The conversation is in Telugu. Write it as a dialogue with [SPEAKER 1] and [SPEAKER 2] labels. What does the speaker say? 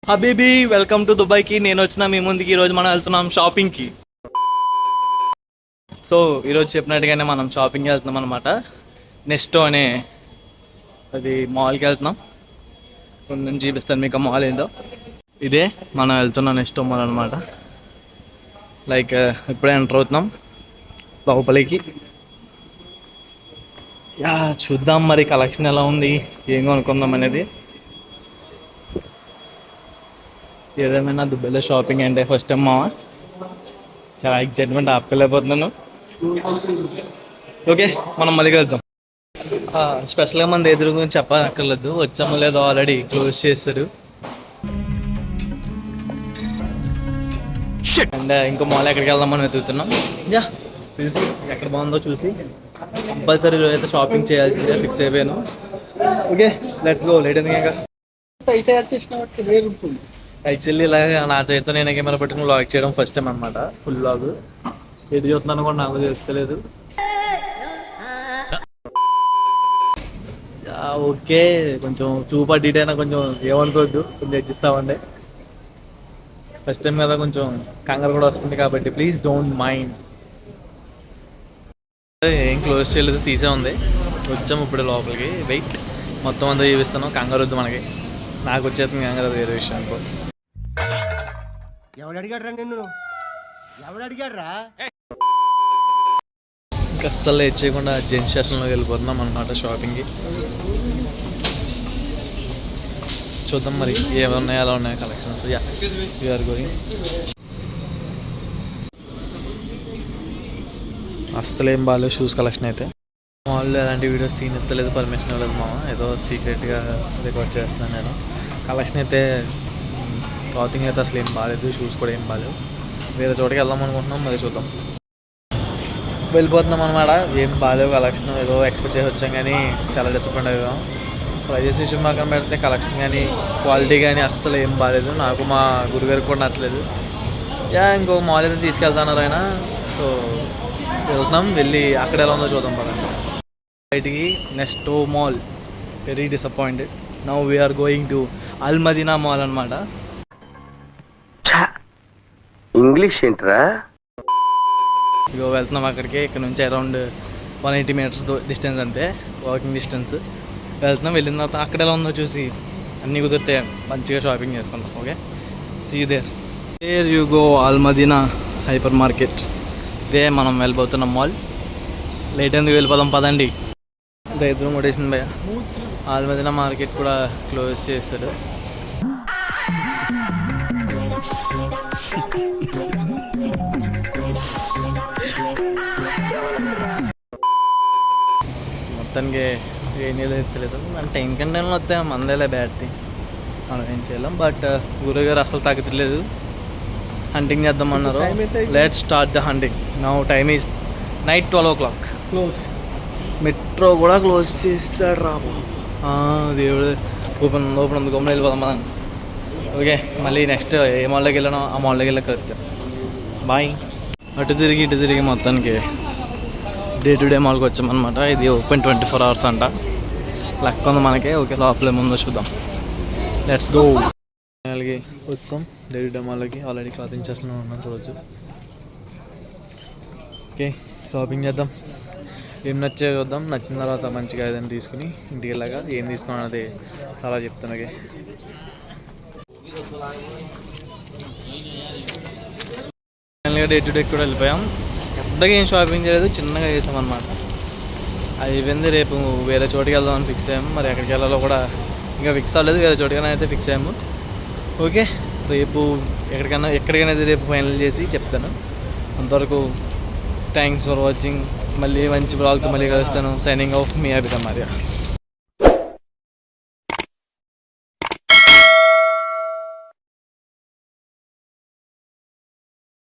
[SPEAKER 1] హబీబీ వెల్కమ్ టు దుబాయ్కి. నేను వచ్చిన మీ ముందుకి. ఈరోజు మనం వెళ్తున్నాం షాపింగ్కి. సో ఈరోజు చెప్పినట్టుగానే మనం షాపింగ్కి వెళ్తున్నాం అనమాట. నెస్టో అనే అది మాల్కి వెళ్తున్నాం. కొంచెం చూపిస్తాను మీకు మాల్ ఏందో. ఇదే మనం వెళ్తున్నాం నెస్టో మాల్ అనమాట. లైక్ ఇప్పుడే ఎంటర్ అవుతున్నాం లోపలికి. యా చూద్దాం మరి కలెక్షన్ ఎలా ఉంది, ఏం కొనుక్కుందాం అనేది. ఏదేమైనా దుబాయ్లో షాపింగ్ అంటే ఫస్ట్ టైం మావా, చాలా ఎక్సైట్మెంట్ ఆపుకోలేకపోతున్నాను. ఓకే మనం మళ్ళీ కలుద్దాం. స్పెషల్గా మన ఎదురు గురించి చెప్పనక్కర్లేదు, వచ్చామో లేదో ఆల్రెడీ క్లోజ్ చేస్తారు. అండ్ ఇంకో మాల్ ఎక్కడికి వెళ్దామని వెతుకుతున్నాం. యా చూసి ఎక్కడ బాగుందో చూసి కంపల్సరీ అయితే షాపింగ్ చేయాల్సిందే ఫిక్స్ అయిపోయాను. Okay let's go. లేట్ ఎందుకు ఇంకా యాక్చువల్లీ ఇలా నా చేతితో నేను కెమెరా పెట్టుకుని లాగ్ చేయడం ఫస్ట్ టైం అనమాట. ఫుల్ లాగ్ ఏది చూస్తున్నాను కూడా నాకు తెలుస్తలేదు. ఓకే కొంచెం చూపా డీట్ అయినా కొంచెం ఏమనుకోవద్దు, కొంచెం అడ్జస్ట్ ఫస్ట్ టైం కదా, కొంచెం కంగారు కూడా వస్తుంది కాబట్టి ప్లీజ్ డోంట్ మైండ్. ఏం క్లోజ్ చేయలేదు, తీసే ఉంది. వచ్చాము ఇప్పుడు లోపలికి. వెయిట్ మొత్తం అంతా చూపిస్తాను. కంగారు వద్దు మనకి, నాకు వచ్చేస్తుంది కంగారు, అది వేరే విషయం అనుకో. ఇంకా అస్సలు లేట్ చేయకుండా జెంట్స్ సెషన్లోకి వెళ్ళిపోతున్నాం అనమాట షాపింగ్కి. చూద్దాం మరి ఏమున్నాయి ఎలా ఉన్నాయి కలెక్షన్స్. Yeah you're going. అస్సలు ఏం బాగాలేదు షూస్ కలెక్షన్ అయితే. మాల్లో ఎలాంటి వీడియోస్ తీయలేదు, పర్మిషన్ ఇవ్వలేదు మామ. ఏదో సీక్రెట్గా రికార్డ్ చేస్తున్నాను నేను. కలెక్షన్ అయితే క్లాతింగ్ అయితే అసలు ఏం బాగాలేదు, షూస్ కూడా ఏం బాగాలేవు. వేరే చోటకి వెళ్దాం అనుకుంటున్నాం, మరి చూద్దాం. వెళ్ళిపోతున్నాం అనమాట. ఏం బాగాలేవు కలెక్షన్, ఏదో ఎక్స్పెక్ట్ చేసి వచ్చాం కానీ చాలా డిసప్పాయింట్ అయ్యాం. ప్రైజెస్ విషయం పక్కన పెడితే కలెక్షన్ కానీ క్వాలిటీ కానీ అస్సలు ఏం బాగాలేదు. నాకు మా గురుగారికి కూడా నచ్చలేదు. ఇంకో మాల్ అయితే తీసుకెళ్తున్నారు ఆయన. సో వెళ్తున్నాం, వెళ్ళి అక్కడ ఎలా ఉందో చూద్దాం పదండి. బయటికి Nesto mall, very disappointed. Now we're going to Al Madina mall అనమాట.
[SPEAKER 2] ఇంగ్లీష్ ఏంట్రా?
[SPEAKER 1] ఇగో వెళ్తున్నాం అక్కడికి. ఇక్కడ నుంచి అరౌండ్ 180 meters డిస్టెన్స్ అంతే, వాకింగ్ డిస్టెన్స్. వెళ్తున్నాం. వెళ్ళిన తర్వాత అక్కడ ఎలా ఉందో చూసి అన్నీ కుదిరితే మంచిగా షాపింగ్ చేసుకుందాం. Okay see there you go Al Madina hypermarket. ఇదే మనం వెళ్ళిపోతున్నాం మాల్. లేట్ ఎందుకు, వెళ్ళిపోదాం పదండి. దరిద్రం కొట్టేసింది భయ. అల్ మదీనా మార్కెట్ కూడా క్లోజ్ చేస్తాడు. మొత్తానికి ఏం తెలియదు. మన టైం కంటే వస్తే మందేలే బ్యాడ్ థింగ్, మనం ఏం చేయలేం. బట్ గురుగారు అసలు తగ్గట్లేదు, హంటింగ్ చేద్దామన్నారు. Let's start the hunting. Now time is night 12 o'clock. Close. Metro కూడా క్లోజ్ చేస్తాడు రాబు. దేవుడు ఓపెన్ ఉంది, గమ్మున వెళ్ళిపోదాం మనం. ఓకే మళ్ళీ నెక్స్ట్ ఏ మాల్లోకి వెళ్ళానో ఆ మాల్లోకి వెళ్ళి కలుద్దాం. బాయ్. అటు తిరిగి మొత్తానికి డే టు డే మాల్కి వచ్చామన్నమాట. ఇది ఓపెన్ 24 hours అంట. లక్ ఉంది మనకి. ఓకే లోపల ముందో చూద్దాం. Let's go. అలాగే వచ్చాం డే టు డే మాల్కి. ఆల్రెడీ క్లాతింగ్ చేస్తూనే ఉన్నాం, చూడవచ్చు. ఓకే షాపింగ్ చేద్దాం. ఏం నచ్చే చూద్దాం. నచ్చిన తర్వాత మంచిగా ఏదైనా తీసుకుని ఇంటికి వెళ్ళాక ఏం తీసుకున్నా అది చాలా చెప్తాను. ఫైనల్గా డే టు డే కూడా వెళ్ళిపోయాం. పెద్దగా ఏం షాపింగ్ చేయలేదు, చిన్నగా చేసాం అనమాట. అయిపోయింది. రేపు వేరే చోటుకి వెళ్దామని ఫిక్స్ అయ్యాము. మరి ఎక్కడికి వెళ్ళాలో కూడా ఇంకా ఫిక్స్ అవ్వలేదు. వేరే చోటుకైనా అయితే ఫిక్స్ అయ్యాము. ఓకే రేపు ఎక్కడికైనా రేపు ఫైనల్ చేసి చెప్తాను. అంతవరకు థ్యాంక్స్ ఫర్ వాచింగ్. మళ్ళీ మంచి బ్లాగ్తో మళ్ళీ కలుస్తాను. సైనింగ్ ఆఫ్ మీ అభిత మరియా.